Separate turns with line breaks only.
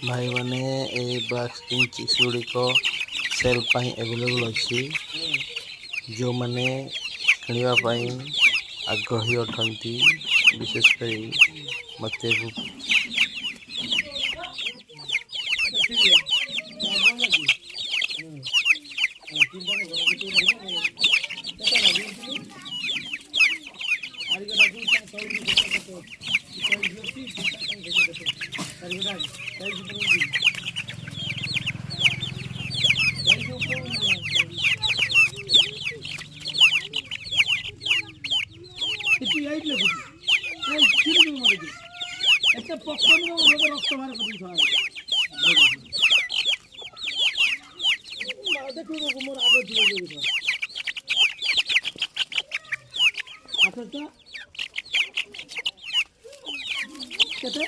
ଭାଇମାନେ ଏଇ ବାସ୍କିଂ ଚିପ୍ସ ଗୁଡ଼ିକ ସେଲ୍ ପାଇଁ ଆଭେଲେବୁଲ୍ ଅଛି। ଯେଉଁମାନେ କିଣିବା ପାଇଁ ଆଗ୍ରହୀ ଅଟନ୍ତି ବିଶେଷ କରି ମୋତେ
କେତେ